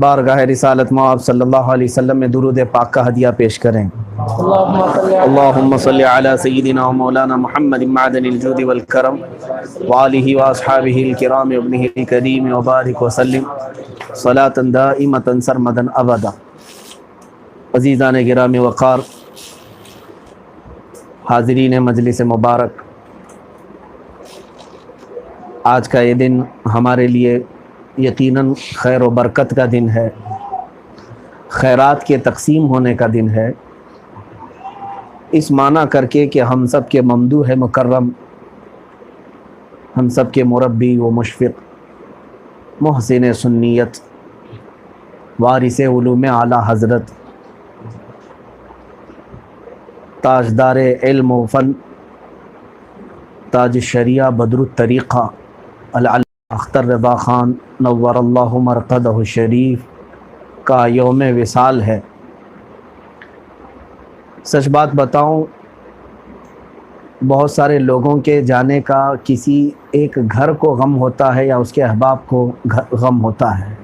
بارگاہ رسالت مآب صلی اللہ علیہ وسلم میں درود پاک کا ہدیہ پیش کریں۔ اللہم صلی علی سیدنا و مولانا محمد معدن الجود والکرم وآلہ واصحابہ الکرام ابنہ الکریم وبارک وسلم صلاۃ دائمۃ سرمدا ابدا۔ عزیزان گرامی وقار، حاضرین مجلس مبارک، آج کا یہ دن ہمارے لیے یقیناً خیر و برکت کا دن ہے، خیرات کے تقسیم ہونے کا دن ہے، اس معنی کر کے کہ ہم سب کے ممدوح مکرم، ہم سب کے مربی و مشفق، محسن سنیت، وارث علوم اعلیٰ حضرت، تاجدار علم و فن، تاج الشریعہ بدر الطریقہ العلامہ اختر رضا خان نور اللہ مرقدہ الشریف کا یوم وصال ہے۔ سچ بات بتاؤں، بہت سارے لوگوں کے جانے کا کسی ایک گھر کو غم ہوتا ہے یا اس کے احباب کو غم ہوتا ہے،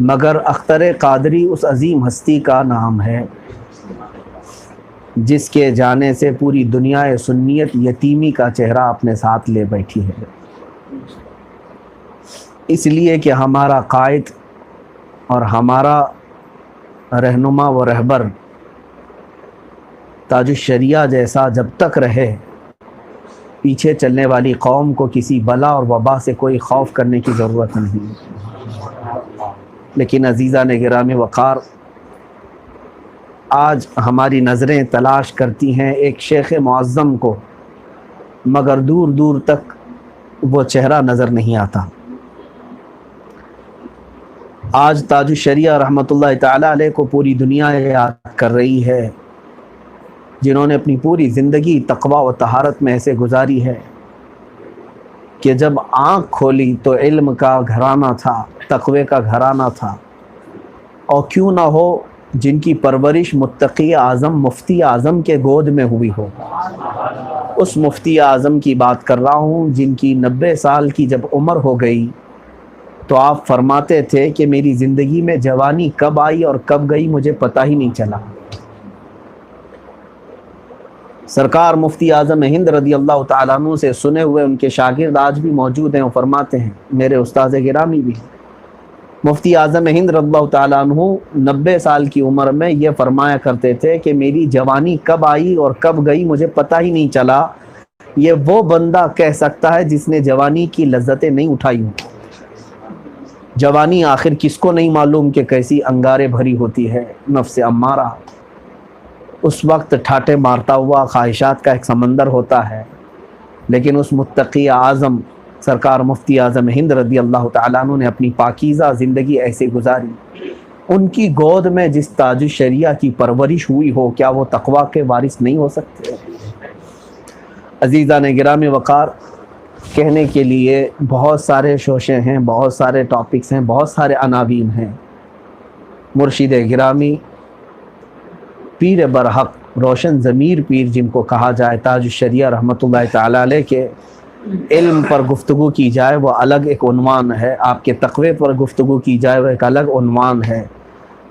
مگر اختر قادری اس عظیم ہستی کا نام ہے جس کے جانے سے پوری دنیا سنیت یتیمی کا چہرہ اپنے ساتھ لے بیٹھی ہے، اس لیے کہ ہمارا قائد اور ہمارا رہنما و رہبر تاج الشریعہ جیسا جب تک رہے، پیچھے چلنے والی قوم کو کسی بلا اور وبا سے کوئی خوف کرنے کی ضرورت نہیں۔ لیکن عزیزان گرامی وقار، آج ہماری نظریں تلاش کرتی ہیں ایک شیخ معظم کو، مگر دور دور تک وہ چہرہ نظر نہیں آتا۔ آج تاج الشریعہ رحمۃ اللہ تعالی علیہ کو پوری دنیا یاد کر رہی ہے، جنہوں نے اپنی پوری زندگی تقوی و طہارت میں ایسے گزاری ہے کہ جب آنکھ کھولی تو علم کا گھرانہ تھا، تقوی کا گھرانہ تھا، اور کیوں نہ ہو جن کی پرورش متقی اعظم مفتی اعظم کے گود میں ہوئی ہو۔ اس مفتی اعظم کی بات کر رہا ہوں جن کی 90 سال کی جب عمر ہو گئی تو آپ فرماتے تھے کہ میری زندگی میں جوانی کب آئی اور کب گئی مجھے پتہ ہی نہیں چلا۔ سرکار مفتی اعظم ہند رضی اللہ تعالیٰ عنہ سے سنے ہوئے ان کے شاگرد آج بھی موجود ہیں، وہ فرماتے ہیں، میرے استاد گرامی بھی ہیں، مفتی اعظم ہند رضی اللہ تعالیٰ عنہ 90 سال کی عمر میں یہ فرمایا کرتے تھے کہ میری جوانی کب آئی اور کب گئی مجھے پتہ ہی نہیں چلا۔ یہ وہ بندہ کہہ سکتا ہے جس نے جوانی کی لذتیں نہیں اٹھائی ہوں۔ جوانی آخر کس کو نہیں معلوم کہ کیسی انگارے بھری ہوتی ہے، نفس امارہ اس وقت ٹھاٹے مارتا ہوا خواہشات کا ایک سمندر ہوتا ہے، لیکن اس متقی اعظم سرکار مفتی اعظم ہند رضی اللہ تعالیٰ عنہ نے اپنی پاکیزہ زندگی ایسے گزاری۔ ان کی گود میں جس تاج الشریعہ کی پرورش ہوئی ہو، کیا وہ تقوی کے وارث نہیں ہو سکتے؟ عزیزان گرامی وقار، کہنے کے لیے بہت سارے شوشے ہیں، بہت سارے ٹاپکس ہیں، بہت سارے عناوین ہیں۔ مرشد گرامی پیر برحق روشن ضمیر پیر جن کو کہا جائے، تاج الشریعہ رحمۃ اللہ تعالی علیہ کے علم پر گفتگو کی جائے وہ الگ ایک عنوان ہے، آپ کے تقوی پر گفتگو کی جائے وہ ایک الگ عنوان ہے،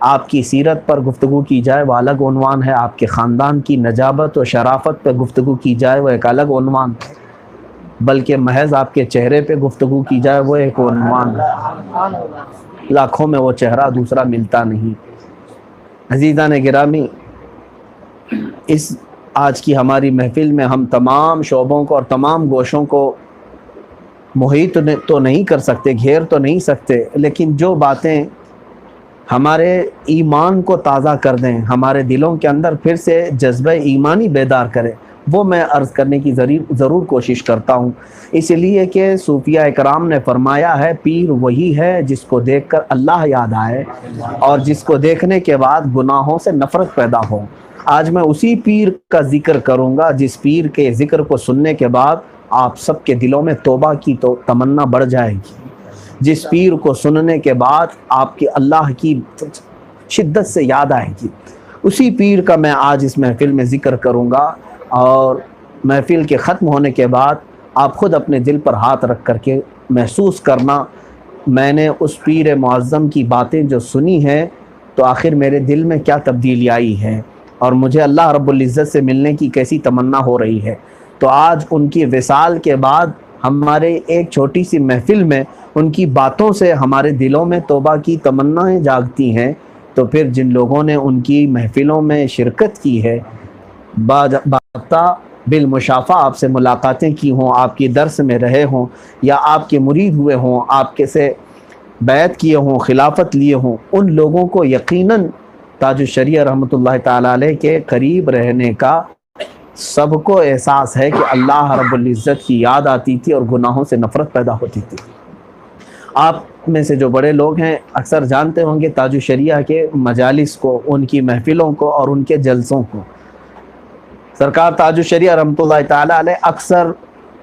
آپ کی سیرت پر گفتگو کی جائے وہ الگ عنوان ہے، آپ کے خاندان کی نجابت و شرافت پر گفتگو کی جائے وہ ایک الگ عنوان ہے، بلکہ محض آپ کے چہرے پہ گفتگو کی جائے وہ ایک عنوان ہے، لاکھوں میں وہ چہرہ دوسرا ملتا نہیں۔ عزیزان گرامی، اس آج کی ہماری محفل میں ہم تمام شعبوں کو اور تمام گوشوں کو محیط تو نہیں کر سکتے، گھیر تو نہیں سکتے، لیکن جو باتیں ہمارے ایمان کو تازہ کر دیں، ہمارے دلوں کے اندر پھر سے جذبہ ایمانی بیدار کریں، وہ میں عرض کرنے کی ضرور کوشش کرتا ہوں، اس لیے کہ صوفیہ اکرام نے فرمایا ہے پیر وہی ہے جس کو دیکھ کر اللہ یاد آئے اور جس کو دیکھنے کے بعد گناہوں سے نفرت پیدا ہو۔ آج میں اسی پیر کا ذکر کروں گا جس پیر کے ذکر کو سننے کے بعد آپ سب کے دلوں میں توبہ کی تو تمنا بڑھ جائے گی، جس پیر کو سننے کے بعد آپ کے اللہ کی شدت سے یاد آئے گی، اسی پیر کا میں آج اس محفل میں ذکر کروں گا، اور محفل کے ختم ہونے کے بعد آپ خود اپنے دل پر ہاتھ رکھ کر کے محسوس کرنا میں نے اس پیر معظم کی باتیں جو سنی ہیں تو آخر میرے دل میں کیا تبدیلی آئی ہے اور مجھے اللہ رب العزت سے ملنے کی کیسی تمنا ہو رہی ہے۔ تو آج ان کی وصال کے بعد ہمارے ایک چھوٹی سی محفل میں ان کی باتوں سے ہمارے دلوں میں توبہ کی تمنائیں جاگتی ہیں، تو پھر جن لوگوں نے ان کی محفلوں میں شرکت کی ہے، باضابطہ بالمشافہ آپ سے ملاقاتیں کی ہوں، آپ کی درس میں رہے ہوں یا آپ کے مرید ہوئے ہوں، آپ کے سے بیعت کیے ہوں، خلافت لیے ہوں، ان لوگوں کو یقیناً تاج الشریعہ رحمۃ اللہ تعالیٰ علیہ کے قریب رہنے کا سب کو احساس ہے کہ اللہ رب العزت کی یاد آتی تھی اور گناہوں سے نفرت پیدا ہوتی تھی۔ آپ میں سے جو بڑے لوگ ہیں اکثر جانتے ہوں گے تاج الشریعہ کے مجالس کو، ان کی محفلوں کو اور ان کے جلسوں کو۔ سرکار تاج الشریعہ رحمۃ اللہ تعالیٰ علیہ اکثر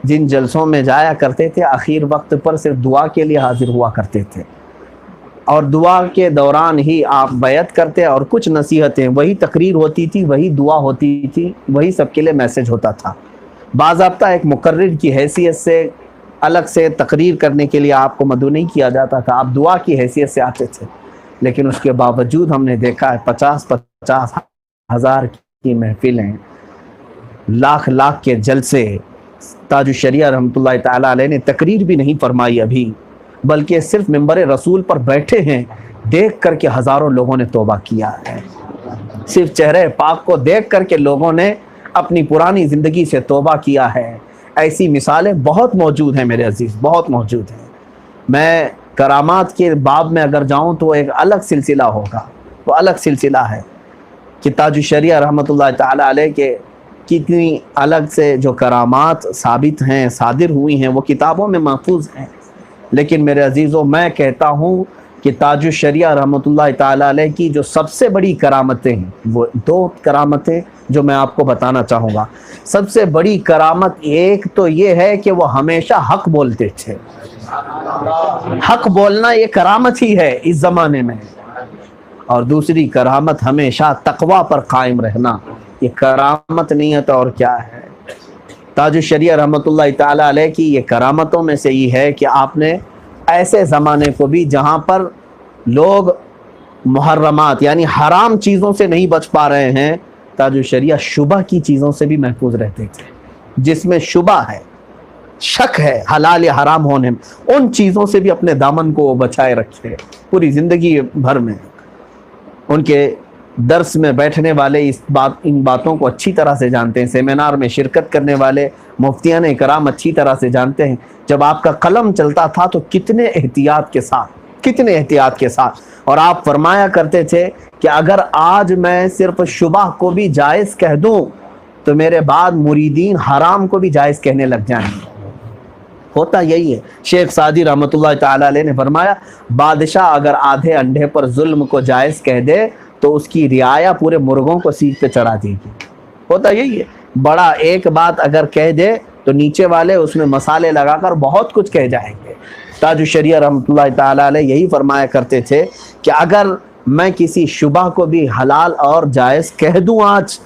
جن جلسوں میں جایا کرتے تھے آخر وقت پر صرف دعا کے لیے حاضر ہوا کرتے تھے، اور دعا کے دوران ہی آپ بیعت کرتے اور کچھ نصیحتیں، وہی تقریر ہوتی تھی، وہی دعا ہوتی تھی، وہی سب کے لیے میسج ہوتا تھا۔ باضابطہ ایک مقرر کی حیثیت سے الگ سے تقریر کرنے کے لیے آپ کو مدعو نہیں کیا جاتا تھا، آپ دعا کی حیثیت سے آتے تھے، لیکن اس کے باوجود ہم نے دیکھا ہے 50 ہزار کی محفلیں، لاکھ کے جلسے، تاج الشریعہ رحمۃ اللہ تعالیٰ علیہ نے تقریر بھی نہیں فرمائی ابھی، بلکہ صرف منبر رسول پر بیٹھے ہیں، دیکھ کر کے ہزاروں لوگوں نے توبہ کیا ہے۔ صرف چہرے پاک کو دیکھ کر کے لوگوں نے اپنی پرانی زندگی سے توبہ کیا ہے۔ ایسی مثالیں بہت موجود ہیں میرے عزیز، بہت موجود ہیں۔ میں کرامات کے باب میں اگر جاؤں تو ایک الگ سلسلہ ہوگا، وہ الگ سلسلہ ہے کہ تاج الشریعہ رحمۃ اللہ تعالیٰ علیہ کے کتنی الگ سے جو کرامات ثابت ہیں، صادر ہوئی ہیں، وہ کتابوں میں محفوظ ہیں۔ لیکن میرے عزیزوں، میں کہتا ہوں کہ تاج الشریعہ رحمۃ اللہ تعالیٰ علیہ کی جو سب سے بڑی کرامتیں ہیں، وہ 2 کرامتیں جو میں آپ کو بتانا چاہوں گا۔ سب سے بڑی کرامت ایک تو یہ ہے کہ وہ ہمیشہ حق بولتے تھے۔ حق بولنا یہ کرامت ہی ہے اس زمانے میں، اور دوسری کرامت ہمیشہ تقوی پر قائم رہنا۔ یہ کرامت نہیں ہے تو اور کیا ہے؟ تاج الشریعہ رحمۃ اللہ تعالیٰ علیہ کی یہ کرامتوں میں سے یہ ہے کہ آپ نے ایسے زمانے کو بھی جہاں پر لوگ محرمات یعنی حرام چیزوں سے نہیں بچ پا رہے ہیں، تاج الشریعہ شبہ کی چیزوں سے بھی محفوظ رہتے تھے، جس میں شبہ ہے، شک ہے حلال یا حرام ہونے میں، ان چیزوں سے بھی اپنے دامن کو بچائے رکھے پوری زندگی بھر میں۔ ان کے درس میں بیٹھنے والے ان باتوں کو اچھی طرح سے جانتے ہیں، سیمینار میں شرکت کرنے والے مفتیان کرام اچھی طرح سے جانتے ہیں جب آپ کا قلم چلتا تھا تو کتنے احتیاط کے ساتھ، اور آپ فرمایا کرتے تھے کہ اگر آج میں صرف شبہ کو بھی جائز کہہ دوں تو میرے بعد مریدین حرام کو بھی جائز کہنے لگ جائیں گے۔ ہوتا یہی ہے۔ شیخ سعدی رحمۃ اللہ تعالیٰ علیہ نے فرمایا، بادشاہ اگر آدھے انڈے پر ظلم کو جائز کہہ دے تو اس کی رعایا پورے مرغوں کو سیخ پہ چڑھا دے گی۔ ہوتا یہی ہے، بڑا ایک بات اگر کہہ دے تو نیچے والے اس میں مسالے لگا کر بہت کچھ کہہ جائیں گے۔ تاج الشریعہ رحمۃ اللہ تعالیٰ علیہ یہی فرمایا کرتے تھے کہ اگر میں کسی شبہ کو بھی حلال اور جائز کہہ دوں آج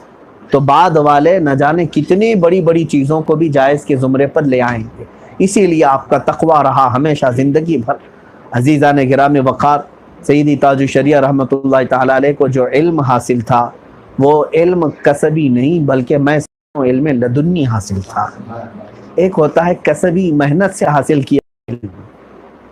تو بعد والے نہ جانے کتنی بڑی بڑی چیزوں کو بھی جائز کے زمرے پر لے آئیں گے۔ اسی لیے آپ کا تقوی رہا ہمیشہ زندگی بھر۔ عزیزان گرامی وقار، سیدی تاج الشریعہ رحمۃ اللہ تعالیٰ علیہ کو جو علم حاصل تھا وہ علم کسبی نہیں بلکہ میں علم لدنی حاصل تھا۔ ایک ہوتا ہے کسبی، محنت سے حاصل کیا علم،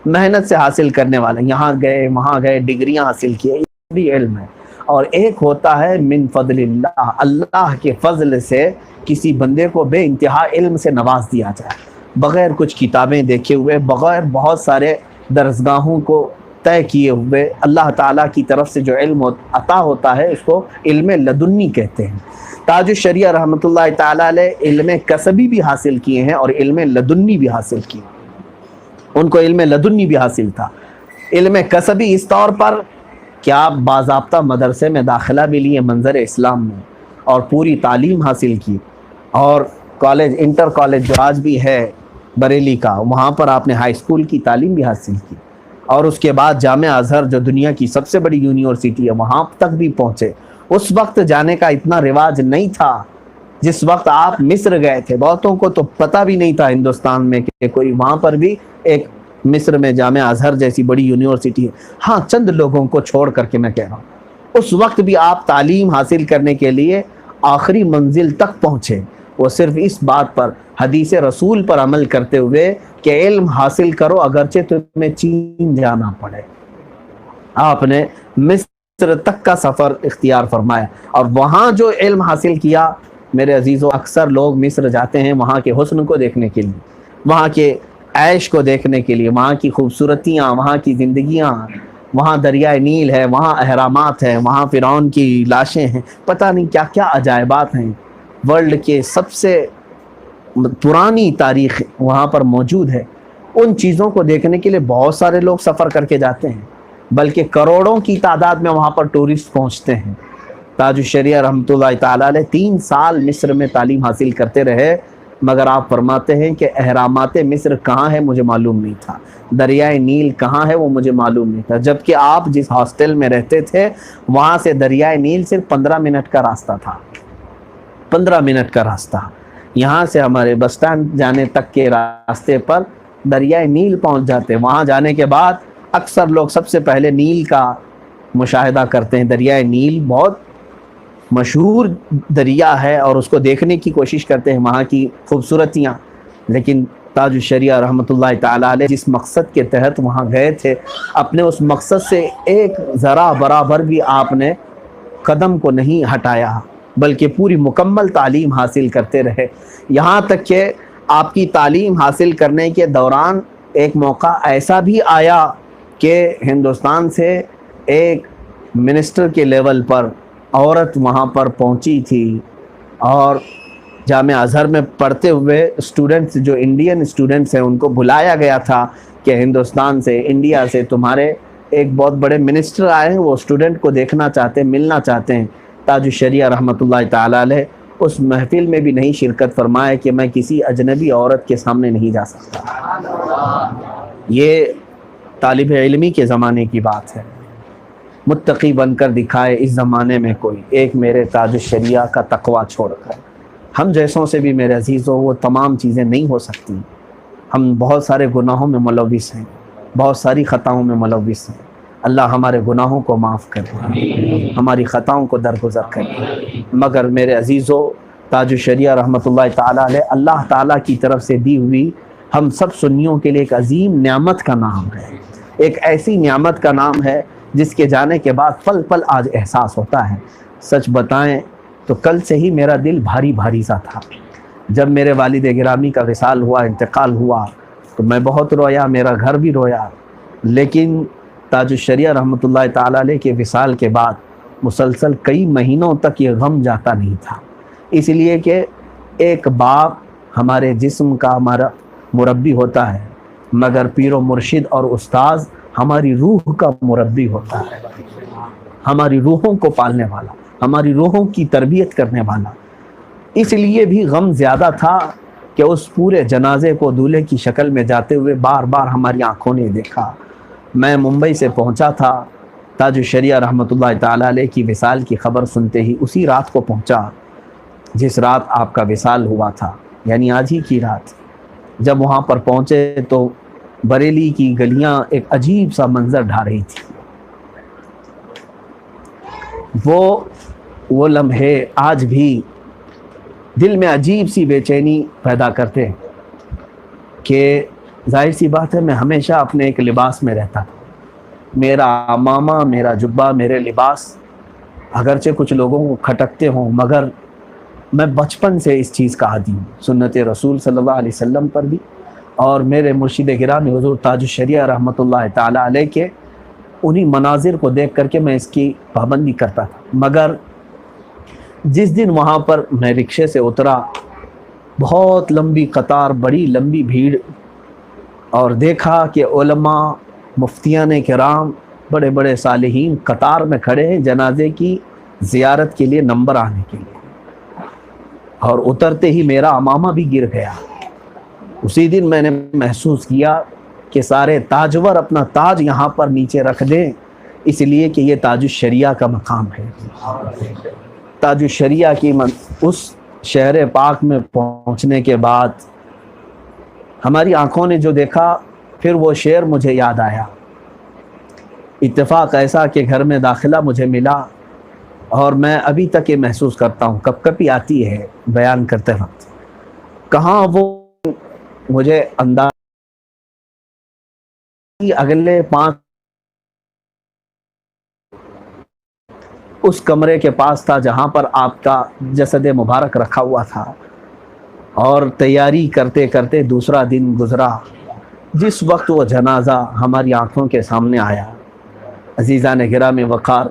محنت سے حاصل کرنے والے، یہاں گئے وہاں گئے ڈگریاں حاصل کیے، یہ بھی علم ہے۔ اور ایک ہوتا ہے من فضل اللہ، اللہ کے فضل سے کسی بندے کو بے انتہا علم سے نواز دیا جائے، بغیر کچھ کتابیں دیکھے ہوئے، بغیر بہت سارے درسگاہوں کو طے کیے ہوئے، اللہ تعالیٰ کی طرف سے جو علم عطا ہوتا ہے اس کو علم لدنی کہتے ہیں۔ تاج الشریعہ رحمۃ اللہ تعالیٰ علیہ علم کسبی بھی حاصل کیے ہیں اور علم لدنی بھی حاصل کیے۔ ان کو علم لدنی بھی حاصل تھا۔ علم کسبی اس طور پر کہ آپ باضابطہ مدرسے میں داخلہ بھی لیے منظر اسلام میں اور پوری تعلیم حاصل کی، اور کالج، انٹر کالج جو آج بھی ہے بریلی کا، وہاں پر آپ نے ہائی اسکول کی تعلیم بھی حاصل کی، اور اس کے بعد جامعہ ازہر جو دنیا کی سب سے بڑی یونیورسٹی ہے وہاں تک بھی پہنچے۔ اس وقت جانے کا اتنا رواج نہیں تھا جس وقت آپ مصر گئے تھے، بہتوں کو تو پتہ بھی نہیں تھا ہندوستان میں کہ کوئی وہاں پر بھی ایک مصر میں جامعہ ازہر جیسی بڑی یونیورسٹی ہے. ہاں چند لوگوں کو چھوڑ کر کے میں کہہ رہا ہوں, اس وقت بھی آپ تعلیم حاصل کرنے کے لیے آخری منزل تک پہنچے, وہ صرف اس بات پر حدیث رسول پر عمل کرتے ہوئے کہ علم حاصل کرو اگرچہ تمہیں چین جانا پڑے. آپ نے مصر تک کا سفر اختیار فرمایا اور وہاں جو علم حاصل کیا. میرے عزیزو, اکثر لوگ مصر جاتے ہیں وہاں کے حسن کو دیکھنے کے لیے, وہاں کے عیش کو دیکھنے کے لیے, وہاں کی خوبصورتیاں, وہاں کی زندگیاں, وہاں دریائے نیل ہے, وہاں اہرامات ہیں, وہاں فرعون کی لاشیں ہیں, پتہ نہیں کیا کیا عجائبات ہیں. ورلڈ کے سب سے پرانی تاریخ وہاں پر موجود ہے. ان چیزوں کو دیکھنے کے لیے بہت سارے لوگ سفر کر کے جاتے ہیں, بلکہ کروڑوں کی تعداد میں وہاں پر ٹورسٹ پہنچتے ہیں. تاج الشریعہ رحمۃ اللہ تعالیٰ علیہ 3 سال مصر میں تعلیم حاصل کرتے رہے, مگر آپ فرماتے ہیں کہ اہرامات مصر کہاں ہے مجھے معلوم نہیں تھا, دریائے نیل کہاں ہے وہ مجھے معلوم نہیں تھا, جبکہ آپ جس ہاسٹل میں رہتے تھے وہاں سے دریائے نیل صرف 15 منٹ کا راستہ تھا. 15 منٹ کا راستہ. یہاں سے ہمارے بس اسٹینڈ جانے تک کے راستے پر دریائے نیل پہنچ جاتے. وہاں جانے کے بعد اکثر لوگ سب سے پہلے نیل کا مشاہدہ کرتے ہیں. دریائے نیل بہت مشہور دریا ہے اور اس کو دیکھنے کی کوشش کرتے ہیں, وہاں کی خوبصورتیاں. لیکن تاج الشریعہ رحمۃ اللہ تعالیٰ علیہ جس مقصد کے تحت وہاں گئے تھے, اپنے اس مقصد سے ایک ذرا برابر بھی آپ نے قدم کو نہیں ہٹایا, بلکہ پوری مکمل تعلیم حاصل کرتے رہے. یہاں تک کہ آپ کی تعلیم حاصل کرنے کے دوران ایک موقع ایسا بھی آیا کہ ہندوستان سے ایک منسٹر کے لیول پر عورت وہاں پر پہنچی تھی, اور جامعہ ازہر میں پڑھتے ہوئے اسٹوڈنٹس جو انڈین اسٹوڈنٹس ہیں ان کو بلایا گیا تھا کہ ہندوستان سے, انڈیا سے تمہارے ایک بہت بڑے منسٹر آئے ہیں, وہ اسٹوڈنٹ کو دیکھنا چاہتے ہیں, ملنا چاہتے ہیں. تاج الشریعہ رحمۃ اللہ تعالیٰ علیہ اس محفل میں بھی نہیں شرکت فرمائے کہ میں کسی اجنبی عورت کے سامنے نہیں جا سکتا. یہ طالب علمی کے زمانے کی بات ہے. متقی بن کر دکھائے اس زمانے میں کوئی ایک میرے تاج الشریعہ کا تقویٰ چھوڑ کر. ہم جیسوں سے بھی میرے عزیزوں وہ تمام چیزیں نہیں ہو سکتی. ہم بہت سارے گناہوں میں ملوث ہیں, بہت ساری خطاؤں میں ملوث ہیں. اللہ ہمارے گناہوں کو معاف کرے, ہماری خطاؤں کو درگزر کرے. مگر میرے عزیزو, تاج الشریعہ رحمۃ اللہ تعالیٰ علیہ اللہ تعالیٰ کی طرف سے دی ہوئی ہم سب سنیوں کے لیے ایک عظیم نعمت کا نام ہے. ایک ایسی نعمت کا نام ہے جس کے جانے کے بعد پل پل آج احساس ہوتا ہے. سچ بتائیں تو کل سے ہی میرا دل بھاری بھاری سا تھا. جب میرے والد گرامی کا وصال ہوا, انتقال ہوا, تو میں بہت رویا, میرا گھر بھی رویا. لیکن تاج الشریعہ رحمۃ اللہ تعالیٰ علیہ کے وصال کے بعد مسلسل کئی مہینوں تک یہ غم جاتا نہیں تھا. اس لیے کہ ایک باپ ہمارے جسم کا ہمارا مربی ہوتا ہے, مگر پیر و مرشد اور استاذ ہماری روح کا مربی ہوتا ہے, ہماری روحوں کو پالنے والا, ہماری روحوں کی تربیت کرنے والا. اس لیے بھی غم زیادہ تھا کہ اس پورے جنازے کو دولہے کی شکل میں جاتے ہوئے بار بار ہماری آنکھوں نے دیکھا. میں ممبئی سے پہنچا تھا, تاج الشریعہ رحمۃ اللہ تعالیٰ علیہ کی وصال کی خبر سنتے ہی اسی رات کو پہنچا جس رات آپ کا وصال ہوا تھا, یعنی آج ہی کی رات. جب وہاں پر پہنچے تو بریلی کی گلیاں ایک عجیب سا منظر ڈھا رہی تھی. وہ لمحے آج بھی دل میں عجیب سی بے چینی پیدا کرتے ہیں کہ ظاہر سی بات ہے میں ہمیشہ اپنے ایک لباس میں رہتا تھا. میرا عمامہ, میرا جبہ, میرے لباس اگرچہ کچھ لوگوں کو کھٹکتے ہوں, مگر میں بچپن سے اس چیز کا عادی ہوں. سنت رسول صلی اللہ علیہ وسلم پر بھی اور میرے مرشد گرامی حضور تاج الشریعہ رحمۃ اللہ تعالیٰ علیہ کے انہی مناظر کو دیکھ کر کے میں اس کی پابندی کرتا تھا. مگر جس دن وہاں پر میں رکشے سے اترا, بہت لمبی قطار, بڑی لمبی بھیڑ, اور دیکھا کہ علماء, مفتیان کرام, بڑے بڑے صالحین قطار میں کھڑے ہیں جنازے کی زیارت کے لیے, نمبر آنے کے لیے. اور اترتے ہی میرا عمامہ بھی گر گیا. اسی دن میں نے محسوس کیا کہ سارے تاجور اپنا تاج یہاں پر نیچے رکھ دیں, اس لیے کہ یہ تاج الشریعہ کا مقام ہے. تاج الشریعہ کی اس شہر پاک میں پہنچنے کے بعد ہماری آنکھوں نے جو دیکھا پھر وہ شعر مجھے یاد آیا. اتفاق ایسا کہ گھر میں داخلہ مجھے ملا اور میں ابھی تک یہ محسوس کرتا ہوں، کب کبھی آتی ہے بیان کرتے وقت، کہاں وہ مجھے انداز اگلے 5 اس کمرے کے پاس تھا جہاں پر آپ کا جسد مبارک رکھا ہوا تھا، اور تیاری کرتے کرتے دوسرا دن گزرا. جس وقت وہ جنازہ ہماری آنکھوں کے سامنے آیا، عزیزان گرامی وقار،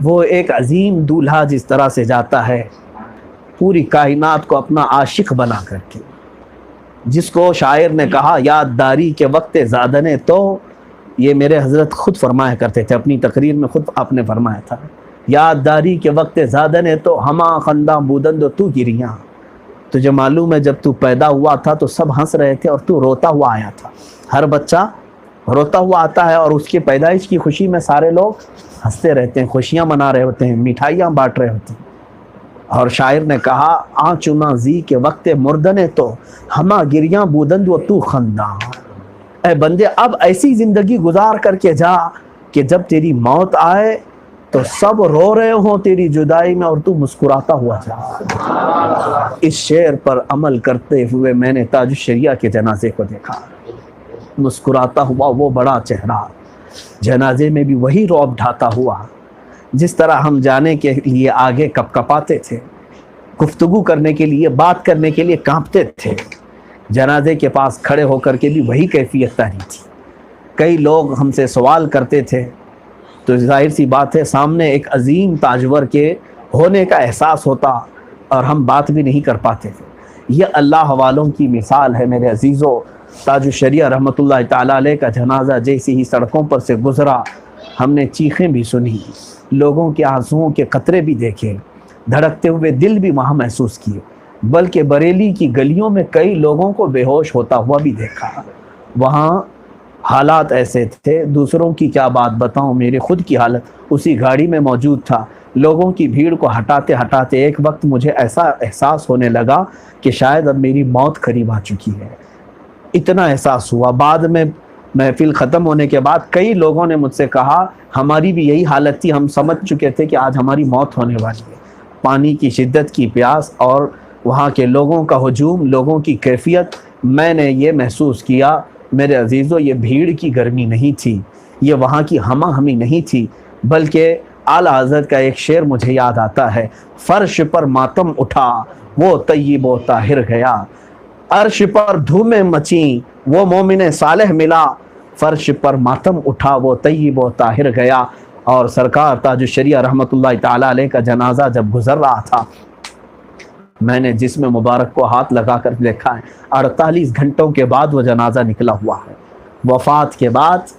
وہ ایک عظیم دولہا جس طرح سے جاتا ہے پوری کائنات کو اپنا عاشق بنا کر کے، جس کو شاعر نے کہا یاد داری کے وقت زادنے، تو یہ میرے حضرت خود فرمایا کرتے تھے، اپنی تقریر میں خود آپ نے فرمایا تھا، یاد داری کے وقت زادنے تو ہما خنداں بودند و تو گریاں. تجھے معلوم ہے جب تو پیدا ہوا تھا تو سب ہنس رہے تھے اور تو روتا ہوا آیا تھا. ہر بچہ روتا ہوا آتا ہے اور اس کی پیدائش کی خوشی میں سارے لوگ ہنستے رہتے ہیں، خوشیاں منا رہے ہوتے ہیں، مٹھائیاں بانٹ رہے ہوتے ہیں. اور شاعر نے کہا آ چنا زی کے وقت مردنے تو ہما گریاں بودند و تو خنداں. اے بندے اب ایسی زندگی گزار کر کے جا کہ جب تیری موت آئے تو سب رو رہے ہوں تیری جدائی میں اور تو مسکراتا ہوا جا. اس شعر پر عمل کرتے ہوئے میں نے تاج الشریعہ کے جنازے کو دیکھا، مسکراتا ہوا وہ بڑا چہرہ، جنازے میں بھی وہی رعب ڈھاتا ہوا جس طرح ہم جانے کے لیے آگے کپ کپاتے تھے، گفتگو کرنے کے لیے، بات کرنے کے لیے کانپتے تھے. جنازے کے پاس کھڑے ہو کر کے بھی وہی کیفیت تاری تھی. کئی لوگ ہم سے سوال کرتے تھے تو ظاہر سی بات ہے سامنے ایک عظیم تاجور کے ہونے کا احساس ہوتا اور ہم بات بھی نہیں کر پاتے تھے. یہ اللہ والوں کی مثال ہے میرے عزیزو. تاج الشریعہ رحمۃ اللہ تعالیٰ علیہ کا جنازہ جیسے ہی سڑکوں پر سے گزرا، ہم نے چیخیں بھی سنی، لوگوں کے آنسوؤں کے قطرے بھی دیکھے، دھڑکتے ہوئے دل بھی وہاں محسوس کیے، بلکہ بریلی کی گلیوں میں کئی لوگوں کو بے ہوش ہوتا ہوا بھی دیکھا. وہاں حالات ایسے تھے، دوسروں کی کیا بات بتاؤں، میری خود کی حالت. اسی گاڑی میں موجود تھا، لوگوں کی بھیڑ کو ہٹاتے ہٹاتے ایک وقت مجھے ایسا احساس ہونے لگا کہ شاید اب میری موت قریب آ چکی ہے. اتنا احساس ہوا. بعد میں محفل ختم ہونے کے بعد کئی لوگوں نے مجھ سے کہا ہماری بھی یہی حالت تھی، ہم سمجھ چکے تھے کہ آج ہماری موت ہونے والی ہے. پانی کی شدت کی پیاس اور وہاں کے لوگوں کا ہجوم، لوگوں کی کیفیت، میں نے یہ محسوس کیا میرے عزیزو یہ بھیڑ کی گرمی نہیں تھی، یہ وہاں کی ہمہ ہمی نہیں تھی، بلکہ اعلیٰ حضرت کا ایک شعر مجھے یاد آتا ہے، فرش پر ماتم اٹھا وہ طیب و طاہر گیا، عرش پر دھومیں مچیں وہ مومن صالح ملا، فرش پر ماتم اٹھا وہ طیب و طاہر گیا. اور سرکار تاج الشریعہ رحمۃ اللہ تعالیٰ علیہ کا جنازہ جب گزر رہا تھا، میں نے جسم مبارک کو ہاتھ لگا کر دیکھا ہے، 48 گھنٹوں کے بعد وہ جنازہ نکلا ہوا ہے. وفات کے بعد،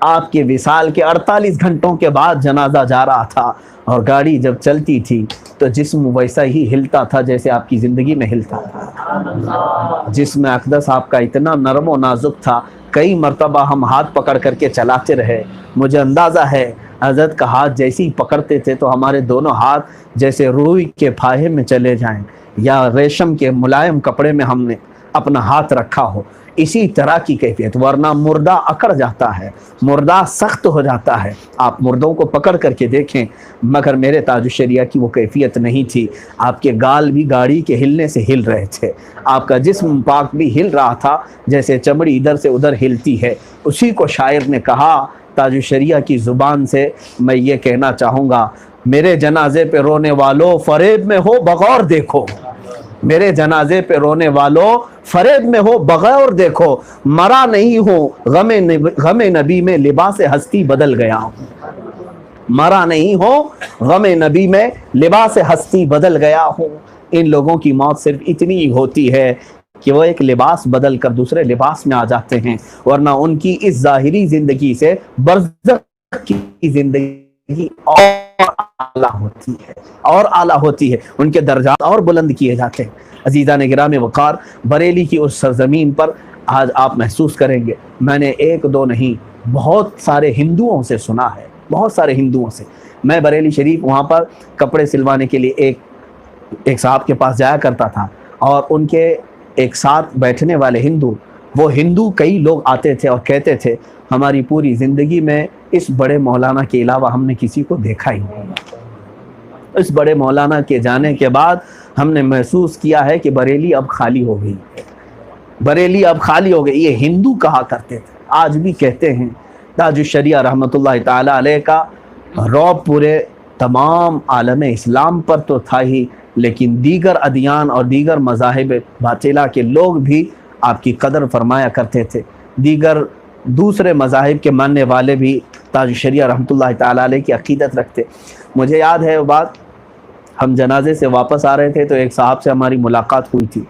آپ کے وصال کے 48 گھنٹوں کے بعد جنازہ جا رہا تھا، اور گاڑی جب چلتی تھی تو جسم ویسا ہی ہلتا تھا جیسے آپ کی زندگی میں ہلتا تھا. جسم اقدس آپ کا اتنا نرم و نازک تھا، کئی مرتبہ ہم ہاتھ پکڑ کر کے چلاتے رہے. مجھے اندازہ ہے حضرت کا ہاتھ جیسے ہی پکڑتے تھے تو ہمارے دونوں ہاتھ جیسے روئی کے پھاہے میں چلے جائیں یا ریشم کے ملائم کپڑے میں ہم نے اپنا ہاتھ رکھا ہو، اسی طرح کی کیفیت. ورنہ مردہ اکڑ جاتا ہے، مردہ سخت ہو جاتا ہے. آپ مردوں کو پکڑ کر کے دیکھیں، مگر میرے تاج الشریعہ کی وہ کیفیت نہیں تھی. آپ کے گال بھی گاڑی کے ہلنے سے ہل رہے تھے، آپ کا جسم پاک بھی ہل رہا تھا جیسے چمڑی ادھر سے ادھر ہلتی ہے. اسی کو شاعر نے کہا تاج الشریعہ کی زبان سے، میں یہ کہنا چاہوں گا، میرے جنازے پہ رونے والوں فریب میں ہو بغور دیکھو، میرے جنازے پہ رونے والوں فریب میں ہو بغور دیکھو، مرا نہیں ہوں غم نبی میں لباس ہستی بدل گیا ہوں، مرا نہیں ہوں غم نبی میں لباس ہستی بدل گیا ہوں. ان لوگوں کی موت صرف اتنی ہی ہوتی ہے کہ وہ ایک لباس بدل کر دوسرے لباس میں آ جاتے ہیں، ورنہ ان کی اس ظاہری زندگی سے برزخ کی زندگی اور اعلیٰ ہوتی ہے، اور اعلیٰ ہوتی ہے، ان کے درجات اور بلند کیے جاتے ہیں. عزیزان گرام وقار، بریلی کی اس سرزمین پر آج آپ محسوس کریں گے، میں نے ایک دو نہیں بہت سارے ہندوؤں سے سنا ہے، بہت سارے ہندوؤں سے. میں بریلی شریف وہاں پر کپڑے سلوانے کے لیے ایک صاحب کے پاس جایا کرتا تھا، اور ان کے ایک ساتھ بیٹھنے والے ہندو وہ ہندو کئی لوگ آتے تھے اور کہتے تھے ہماری پوری زندگی میں اس بڑے مولانا کے علاوہ ہم نے کسی کو دیکھا ہی نہیں، اس بڑے مولانا کے جانے کے بعد ہم نے محسوس کیا ہے کہ بریلی اب خالی ہو گئی، بریلی اب خالی ہو گئی۔ یہ ہندو کہا کرتے تھے، آج بھی کہتے ہیں۔ تاج الشریعہ رحمۃ اللہ تعالی علیہ کا رعب پورے تمام عالم اسلام پر تو تھا ہی، لیکن دیگر ادیان اور دیگر مذاہب باطلہ کے لوگ بھی آپ کی قدر فرمایا کرتے تھے، دیگر دوسرے مذاہب کے ماننے والے بھی تاج الشریعہ رحمۃ اللہ تعالی علیہ کی عقیدت رکھتے۔ مجھے یاد ہے وہ بات، ہم جنازے سے واپس آ رہے تھے تو ایک صاحب سے ہماری ملاقات ہوئی تھی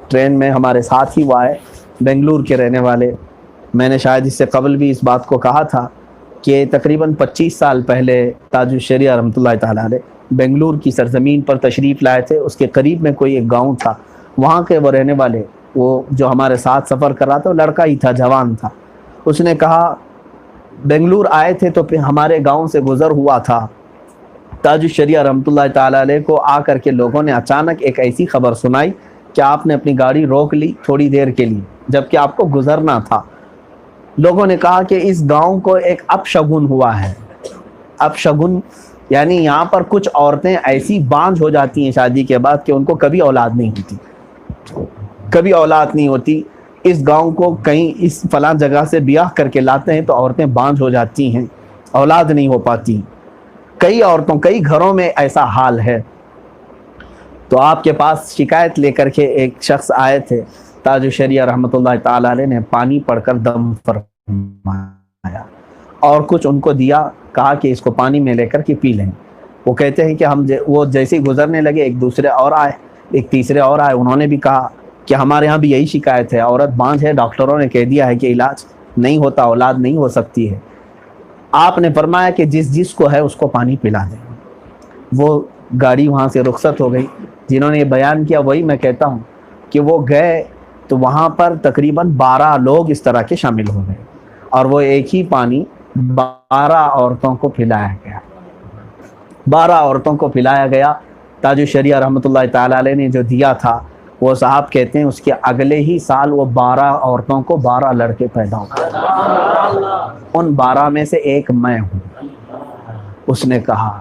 ٹرین میں، ہمارے ساتھ ہی وہ آئے، بنگلور کے رہنے والے۔ میں نے شاید اس سے قبل بھی اس بات کو کہا تھا کہ تقریباً 25 سال پہلے تاج الشریعہ رحمۃ اللہ تعالیٰ علیہ بنگلور کی سرزمین پر تشریف لائے تھے۔ اس کے قریب میں کوئی ایک گاؤں تھا، وہاں کے وہ رہنے والے، وہ جو ہمارے ساتھ سفر کر رہا تھا وہ لڑکا ہی تھا، جوان تھا۔ اس نے کہا بنگلور آئے تھے تو پھر ہمارے گاؤں سے گزر ہوا تھا، تاج الشریعہ رحمۃ اللہ تعالیٰ علیہ کو آ کر کے لوگوں نے اچانک ایک ایسی خبر سنائی کہ آپ نے اپنی گاڑی روک لی تھوڑی دیر کے لیے جبکہ آپ کو گزرنا تھا۔ لوگوں نے کہا کہ اس گاؤں کو ایک اپشگن ہوا ہے۔ اپشگن یعنی یہاں پر کچھ عورتیں ایسی بانجھ ہو جاتی ہیں شادی کے بعد کہ ان کو کبھی اولاد نہیں ہوتی، کبھی اولاد نہیں ہوتی۔ اس گاؤں کو کہیں اس فلاں جگہ سے بیاہ کر کے لاتے ہیں تو عورتیں بانجھ ہو جاتی ہیں، اولاد نہیں ہو پاتی۔ کئی عورتوں، کئی گھروں میں ایسا حال ہے۔ تو آپ کے پاس شکایت لے کر کے ایک شخص آئے تھے، تاج الشریعہ رحمۃ اللہ تعالیٰ علیہ نے پانی پڑھ کر دم فرمایا اور کچھ ان کو دیا، کہا کہ اس کو پانی میں لے کر کے پی لیں۔ وہ کہتے ہیں کہ وہ جیسے ہی گزرنے لگے ایک دوسرے اور آئے، ایک تیسرے اور آئے، انہوں نے بھی کہا کہ ہمارے ہاں بھی یہی شکایت ہے، عورت بانجھ ہے، ڈاکٹروں نے کہہ دیا ہے کہ علاج نہیں ہوتا، اولاد نہیں ہو سکتی ہے۔ آپ نے فرمایا کہ جس کو ہے اس کو پانی پلا دیں۔ وہ گاڑی وہاں سے رخصت ہو گئی۔ جنہوں نے یہ بیان کیا وہی میں کہتا ہوں کہ وہ گئے تو وہاں پر تقریباً 12 لوگ اس طرح کے شامل ہو گئے اور وہ ایک ہی پانی 12 عورتوں کو پلایا گیا، 12 عورتوں کو پلایا گیا۔ تاج الشریعہ رحمۃ اللہ تعالیٰ علیہ نے جو دیا تھا، وہ صاحب کہتے ہیں اس کے اگلے ہی سال وہ 12 عورتوں کو 12 لڑکے پیدا ہوئے، ان 12 میں سے ایک میں ہوں۔ اس نے کہا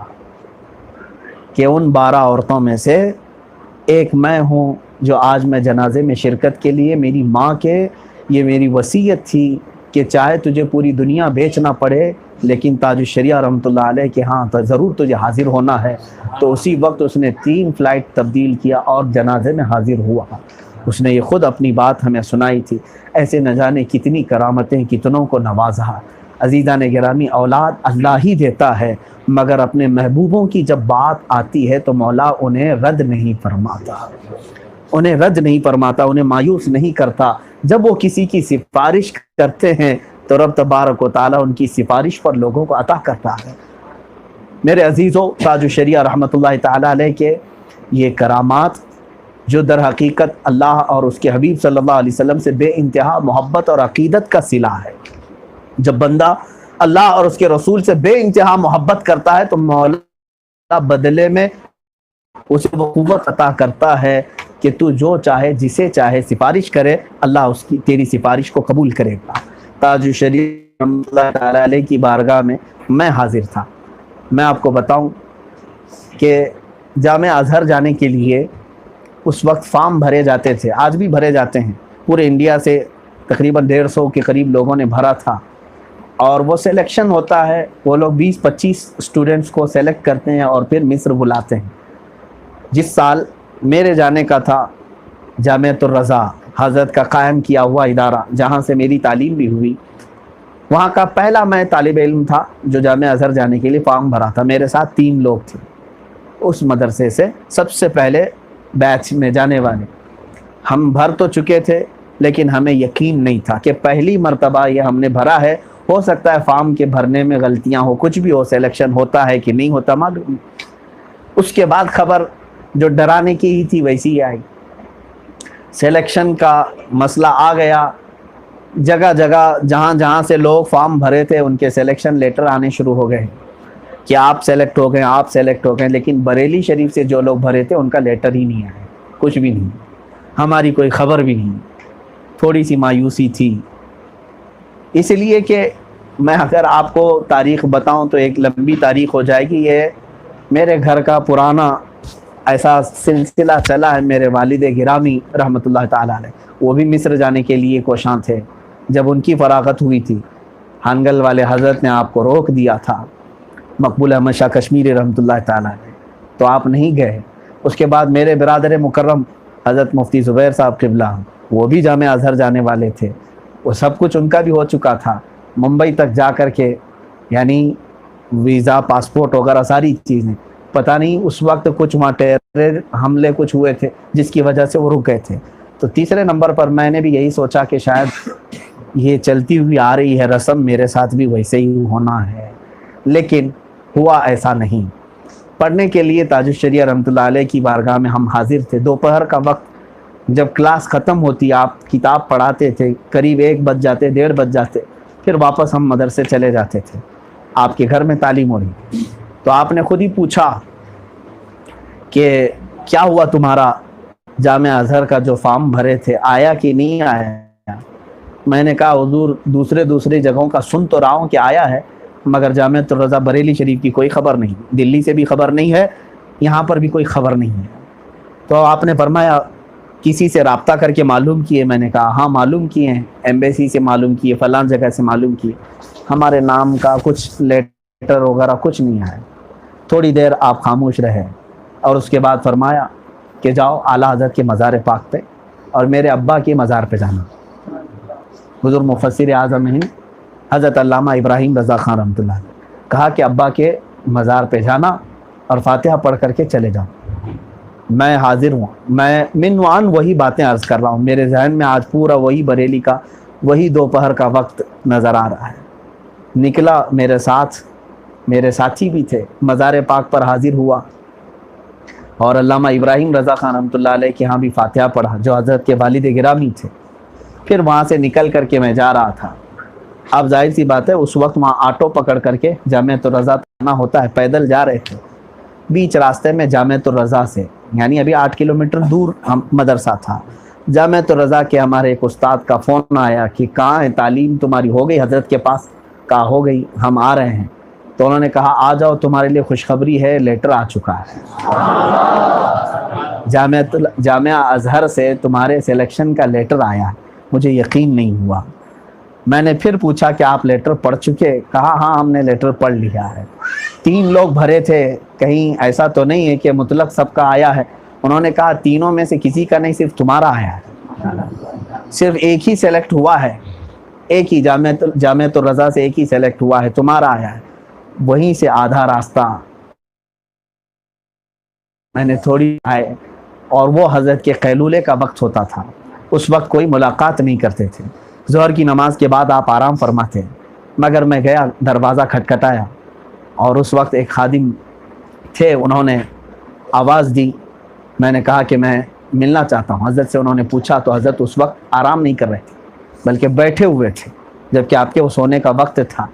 کہ ان 12 عورتوں میں سے ایک میں ہوں جو آج میں جنازے میں شرکت کے لیے، میری ماں کے یہ میری وصیت تھی کہ چاہے تجھے پوری دنیا بیچنا پڑے لیکن تاج الشریعہ رحمۃ اللہ علیہ کہ ہاں تو ضرور تجھے حاضر ہونا ہے۔ تو اسی وقت اس نے 3 فلائٹ تبدیل کیا اور جنازے میں حاضر ہوا۔ اس نے یہ خود اپنی بات ہمیں سنائی تھی۔ ایسے نہ جانے کتنی کرامتیں، کتنوں کو نوازا۔ عزیزان گرامی، اولاد اللہ ہی دیتا ہے، مگر اپنے محبوبوں کی جب بات آتی ہے تو مولا انہیں رد نہیں فرماتا، انہیں رد نہیں فرماتا، انہیں مایوس نہیں کرتا۔ جب وہ کسی کی سفارش کرتے ہیں تو رب تبارک و تعالیٰ ان کی سفارش پر لوگوں کو عطا کرتا ہے۔ میرے عزیزوں، تاج الشریعہ رحمۃ اللہ تعالیٰ علیہ کے یہ کرامات جو در حقیقت اللہ اور اس کے حبیب صلی اللہ علیہ وسلم سے بے انتہا محبت اور عقیدت کا صلہ ہے۔ جب بندہ اللہ اور اس کے رسول سے بے انتہا محبت کرتا ہے تو مولا بدلے میں اسے وہ قوت عطا کرتا ہے کہ تو جو چاہے، جسے چاہے سفارش کرے، اللہ اس کی تیری سفارش کو قبول کرے گا۔ تاج الشریعہ رحمۃ اللہ تعالیٰ علیہ کی بارگاہ میں حاضر تھا۔ میں آپ کو بتاؤں کہ جامعہ ازہر جانے کے لیے اس وقت فارم بھرے جاتے تھے، آج بھی بھرے جاتے ہیں۔ پورے انڈیا سے تقریباً 150 کے قریب لوگوں نے بھرا تھا اور وہ سلیکشن ہوتا ہے، وہ لوگ 20-25 اسٹوڈنٹس کو سلیکٹ کرتے ہیں اور پھر مصر بلاتے ہیں۔ جس سال میرے جانے کا تھا، جامعۃ الرضا حضرت کا قائم کیا ہوا ادارہ جہاں سے میری تعلیم بھی ہوئی، وہاں کا پہلا میں طالب علم تھا جو جامعہ ازہر جانے کے لیے فارم بھرا تھا۔ میرے ساتھ 3 لوگ تھے اس مدرسے سے، سب سے پہلے بیچ میں جانے والے۔ ہم بھر تو چکے تھے لیکن ہمیں یقین نہیں تھا کہ پہلی مرتبہ یہ ہم نے بھرا ہے، ہو سکتا ہے فارم کے بھرنے میں غلطیاں ہو، کچھ بھی ہو، سلیکشن ہوتا ہے کہ نہیں ہوتا معلوم نہیں۔ اس کے بعد خبر جو ڈرانے کی ہی تھی ویسی ہی آئی، سلیکشن کا مسئلہ آ گیا۔ جگہ جگہ جہاں جہاں سے لوگ فارم بھرے تھے ان کے سلیکشن لیٹر آنے شروع ہو گئے کہ آپ سلیکٹ ہو گئے، آپ سلیکٹ ہو گئے، لیکن بریلی شریف سے جو لوگ بھرے تھے ان کا لیٹر ہی نہیں آیا، کچھ بھی نہیں، ہماری کوئی خبر بھی نہیں۔ تھوڑی سی مایوسی تھی، اس لیے کہ میں اگر آپ کو تاریخ بتاؤں تو ایک لمبی تاریخ ہو جائے گی۔ یہ میرے گھر کا پرانا ایسا سلسلہ چلا ہے۔ میرے والد گرامی رحمۃ اللہ تعالیٰ علیہ وہ بھی مصر جانے کے لیے کوشاں تھے۔ جب ان کی فراغت ہوئی تھی، ہانگل والے حضرت نے آپ کو روک دیا تھا، مقبول احمد شاہ کشمیری رحمۃ اللہ تعالیٰ علیہ، تو آپ نہیں گئے۔ اس کے بعد میرے برادر مکرم حضرت مفتی زبیر صاحب قبلہ، وہ بھی جامعہ ازہر جانے والے تھے، وہ سب کچھ ان کا بھی ہو چکا تھا۔ ممبئی تک جا کر کے یعنی ویزا، پاسپورٹ وغیرہ ساری چیزیں، پتہ نہیں اس وقت کچھ وہاں ٹیرر حملے کچھ ہوئے تھے جس کی وجہ سے وہ رک گئے تھے۔ تو تیسرے نمبر پر میں نے بھی یہی سوچا کہ شاید یہ چلتی ہوئی آ رہی ہے رسم، میرے ساتھ بھی ویسے ہی ہونا ہے، لیکن ہوا ایسا نہیں۔ پڑھنے کے لیے تاج الشریعہ رحمۃ اللہ علیہ کی بارگاہ میں ہم حاضر تھے۔ دوپہر کا وقت جب کلاس ختم ہوتی، آپ کتاب پڑھاتے تھے، قریب 1 بج جاتے، 1:30 بج جاتے، پھر واپس ہم مدرسے چلے جاتے تھے۔ آپ کے گھر میں تعلیم ہو رہی، تو آپ نے خود ہی پوچھا کہ کیا ہوا تمہارا جامعہ ازہر کا جو فارم بھرے تھے آیا کہ نہیں آیا؟ میں نے کہا حضور دوسرے جگہوں کا سن تو رہا ہوں کہ آیا ہے، مگر جامعہ الرضا بریلی شریف کی کوئی خبر نہیں، دلی سے بھی خبر نہیں ہے، یہاں پر بھی کوئی خبر نہیں ہے۔ تو آپ نے فرمایا کسی سے رابطہ کر کے معلوم کیے؟ میں نے کہا ہاں معلوم کیے ہیں، ایمبیسی سے معلوم کیے، فلاں جگہ سے معلوم کیے، ہمارے نام کا کچھ لیٹر وغیرہ کچھ نہیں آیا۔ تھوڑی دیر آپ خاموش رہے اور اس کے بعد فرمایا کہ جاؤ اعلیٰ حضرت کے مزار پاک پہ اور میرے ابا کے مزار پہ جانا۔ حضور مفسر اعظم ہیں حضرت علامہ ابراہیم رضا خان رحمۃ اللہ علیہ کہا کہ ابا کے مزار پہ جانا اور فاتحہ پڑھ کر کے چلے جاؤ۔ میں حاضر ہوں، میں منوان وہی باتیں عرض کر رہا ہوں، میرے ذہن میں آج پورا وہی بریلی کا وہی دوپہر کا وقت نظر آ رہا ہے۔ نکلا، میرے ساتھ میرے ساتھی بھی تھے، مزار پاک پر حاضر ہوا اور علامہ ابراہیم رضا خان رحمۃ اللہ علیہ کے ہاں بھی فاتحہ پڑھا جو حضرت کے والد گرامی تھے۔ پھر وہاں سے نکل کر کے میں جا رہا تھا۔ اب ظاہر سی بات ہے اس وقت وہاں آٹو پکڑ کر کے جامعہ الرضا آنا ہوتا ہے، پیدل جا رہے تھے۔ بیچ راستے میں جامعہ الرضا سے یعنی ابھی 8 کلومیٹر دور ہم مدرسہ تھا، جامعہ الرضا کے ہمارے ایک استاد کا فون آیا کہ کہاں ہے، تعلیم تمہاری ہو گئی حضرت کے پاس؟ کہا ہو گئی، ہم آ رہے ہیں۔ تو انہوں نے کہا آ جاؤ، تمہارے لیے خوشخبری ہے، لیٹر آ چکا ہے، جامعہ ازہر سے تمہارے سلیکشن کا لیٹر آیا ہے۔ مجھے یقین نہیں ہوا۔ میں نے پھر پوچھا کہ آپ لیٹر پڑھ چکے؟ کہا ہاں ہم نے لیٹر پڑھ لیا ہے۔ 3 لوگ بھرے تھے، کہیں ایسا تو نہیں ہے کہ مطلق سب کا آیا ہے؟ انہوں نے کہا تینوں میں سے کسی کا نہیں، صرف تمہارا آیا ہے، صرف ایک ہی سلیکٹ ہوا ہے، ایک ہی جامعہ الرضا سے ایک ہی سلیکٹ ہوا ہے، تمہارا آیا ہے۔ وہیں سے آدھا راستہ میں نے تھوڑی آئے، اور وہ حضرت کے قیلولے کا وقت ہوتا تھا، اس وقت کوئی ملاقات نہیں کرتے تھے، ظہر کی نماز کے بعد آپ آرام فرماتے، مگر میں گیا، دروازہ کھٹکھٹایا اور اس وقت ایک خادم تھے، انہوں نے آواز دی۔ میں نے کہا کہ میں ملنا چاہتا ہوں حضرت سے۔ انہوں نے پوچھا تو حضرت اس وقت آرام نہیں کر رہے تھے بلکہ بیٹھے ہوئے تھے، جبکہ آپ کے وہ سونے کا وقت تھا۔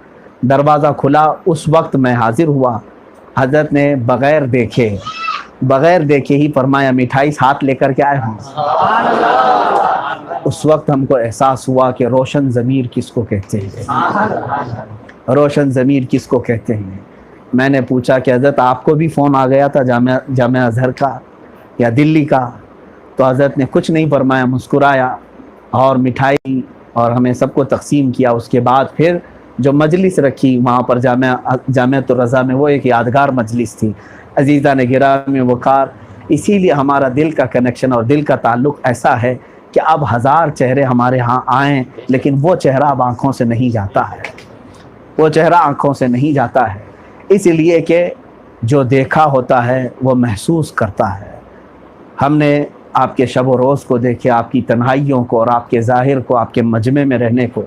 دروازہ کھلا، اس وقت میں حاضر ہوا۔ حضرت نے بغیر دیکھے ہی فرمایا مٹھائی ساتھ لے کر کے آئے ہوں۔ اس وقت ہم کو احساس ہوا کہ روشن ضمیر کس کو کہتے ہیں، روشن ضمیر کس کو کہتے ہیں۔ میں نے پوچھا کہ حضرت آپ کو بھی فون آ گیا تھا جامعہ ازہر کا یا دلی کا؟ تو حضرت نے کچھ نہیں فرمایا، مسکرایا اور مٹھائی اور ہمیں سب کو تقسیم کیا۔ اس کے بعد پھر جو مجلس رکھی وہاں پر جامعہ الرضا میں، وہ ایک یادگار مجلس تھی۔ عزیزان گرامی وقار، اسی لیے ہمارا دل کا کنیکشن اور دل کا تعلق ایسا ہے کہ اب 1000 چہرے ہمارے ہاں آئیں لیکن وہ چہرہ اب آنکھوں سے نہیں جاتا ہے، وہ چہرہ آنکھوں سے نہیں جاتا ہے، اس لیے کہ جو دیکھا ہوتا ہے وہ محسوس کرتا ہے۔ ہم نے آپ کے شب و روز کو دیکھے، آپ کی تنہائیوں کو اور آپ کے ظاہر کو، آپ کے مجمع میں رہنے کو،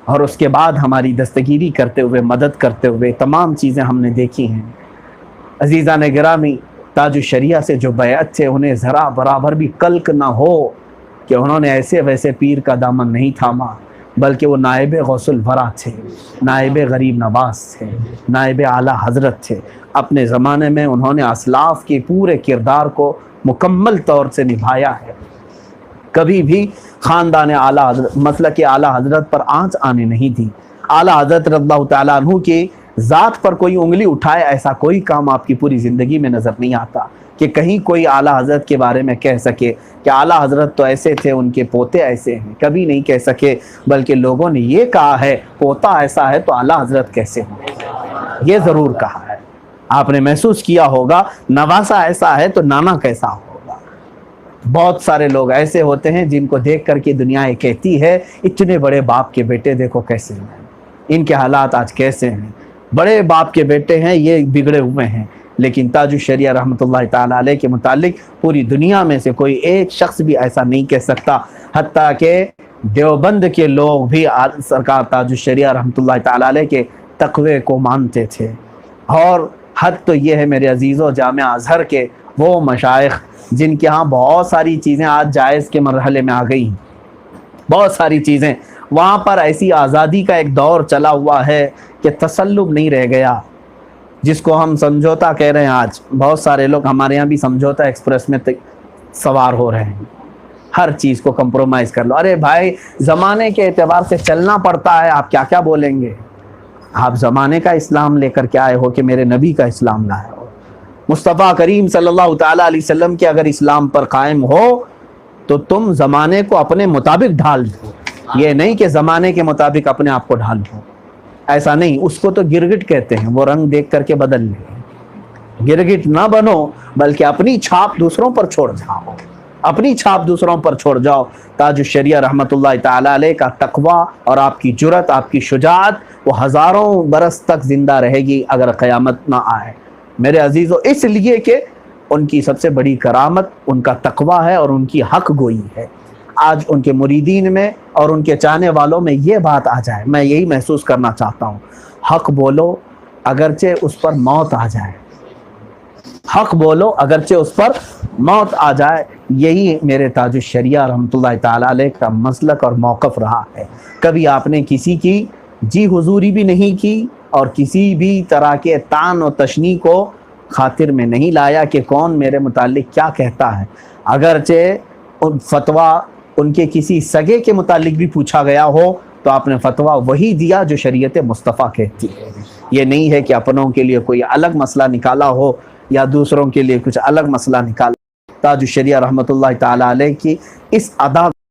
اور اس کے بعد ہماری دستگیری کرتے ہوئے، مدد کرتے ہوئے تمام چیزیں ہم نے دیکھی ہیں۔ عزیزان گرامی، تاج الشریعہ سے جو بیعت تھے انہیں ذرا برابر بھی کلک نہ ہو کہ انہوں نے ایسے ویسے پیر کا دامن نہیں تھاما، بلکہ وہ نائب غوث الورا تھے، نائب غریب نواز تھے، نائب اعلیٰ حضرت تھے۔ اپنے زمانے میں انہوں نے اسلاف کے پورے کردار کو مکمل طور سے نبھایا ہے۔ کبھی بھی خاندان اعلیٰ حضرت مسلک اعلیٰ حضرت پر آنچ آنے نہیں دی۔ اعلیٰ حضرت رضی اللہ تعالیٰ عنہ کی ذات پر کوئی انگلی اٹھائے ایسا کوئی کام آپ کی پوری زندگی میں نظر نہیں آتا کہ کہیں کوئی اعلیٰ حضرت کے بارے میں کہہ سکے کہ اعلیٰ حضرت تو ایسے تھے، ان کے پوتے ایسے ہیں، کبھی نہیں کہہ سکے، بلکہ لوگوں نے یہ کہا ہے پوتا ایسا ہے تو اعلیٰ حضرت کیسے ہوں، یہ ضرور کہا ہے۔ آپ نے محسوس کیا ہوگا نواسا ایسا ہے تو نانا کیسا ہوگا۔ بہت سارے لوگ ایسے ہوتے ہیں جن کو دیکھ کر کے دنیا یہ کہتی ہے اتنے بڑے باپ کے بیٹے دیکھو کیسے ہیں، ان کے حالات آج کیسے ہیں، بڑے باپ کے بیٹے ہیں یہ بگڑے ہوئے ہیں۔ لیکن تاج الشریعہ رحمۃ اللہ تعالیٰ علیہ کے متعلق پوری دنیا میں سے کوئی ایک شخص بھی ایسا نہیں کہہ سکتا، حتیٰ کہ دیوبند کے لوگ بھی سرکار تاج الشریعہ رحمۃ اللہ تعالیٰ علیہ کے تقوی کو مانتے تھے۔ اور حد تو یہ ہے میرے عزیزو، جامعہ ازہر کے وہ مشائخ جن کے ہاں بہت ساری چیزیں آج جائز کے مرحلے میں آ گئی ہیں، بہت ساری چیزیں، وہاں پر ایسی آزادی کا ایک دور چلا ہوا ہے کہ تسلب نہیں رہ گیا، جس کو ہم سمجھوتا کہہ رہے ہیں۔ آج بہت سارے لوگ ہمارے یہاں بھی سمجھوتا ایکسپریس میں سوار ہو رہے ہیں، ہر چیز کو کمپرومائز کر لو۔ ارے بھائی زمانے کے اعتبار سے چلنا پڑتا ہے، آپ کیا کیا بولیں گے؟ آپ زمانے کا اسلام لے کر کے آئے ہو کہ میرے نبی کا اسلام لائے ہو؟ مصطفیٰ کریم صلی اللہ تعالیٰ علیہ وسلم کے اگر اسلام پر قائم ہو تو تم زمانے کو اپنے مطابق ڈھال دو، یہ نہیں کہ زمانے کے مطابق اپنے آپ کو ڈھال دو، ایسا نہیں۔ اس کو تو گرگٹ کہتے ہیں، وہ رنگ دیکھ کر کے بدل لے۔ گرگٹ نہ بنو بلکہ اپنی چھاپ دوسروں پر چھوڑ جاؤ، اپنی چھاپ دوسروں پر چھوڑ جاؤ۔ تاج الشریعہ رحمۃ اللہ تعالیٰ علیہ کا تقوی اور آپ کی جرأت، آپ کی شجاعت وہ ہزاروں برس تک زندہ رہے گی اگر قیامت نہ آئے میرے عزیزو، اس لیے کہ ان کی سب سے بڑی کرامت ان کا تقوی ہے اور ان کی حق گوئی ہے۔ آج ان کے مریدین میں اور ان کے چاہنے والوں میں یہ بات آ جائے، میں یہی محسوس کرنا چاہتا ہوں، حق بولو اگرچہ اس پر موت آ جائے، حق بولو اگرچہ اس پر موت آ جائے۔ یہی میرے تاج الشریعہ رحمۃ اللہ تعالیٰ علیہ کا مسلک اور موقف رہا ہے۔ کبھی آپ نے کسی کی جی حضوری بھی نہیں کی اور کسی بھی طرح کے طعن و تشنیع کو خاطر میں نہیں لایا کہ کون میرے متعلق کیا کہتا ہے۔ اگرچہ فتویٰ ان کے کسی سگے کے متعلق بھی پوچھا گیا ہو تو آپ نے فتویٰ وہی دیا جو شریعت مصطفیٰ کہتی ہے۔ یہ نہیں ہے کہ اپنوں کے لیے کوئی الگ مسئلہ نکالا ہو یا دوسروں کے لیے کچھ الگ مسئلہ نکالا۔ تاج الشریعہ رحمۃ اللہ تعالیٰ علیہ کی اس ادا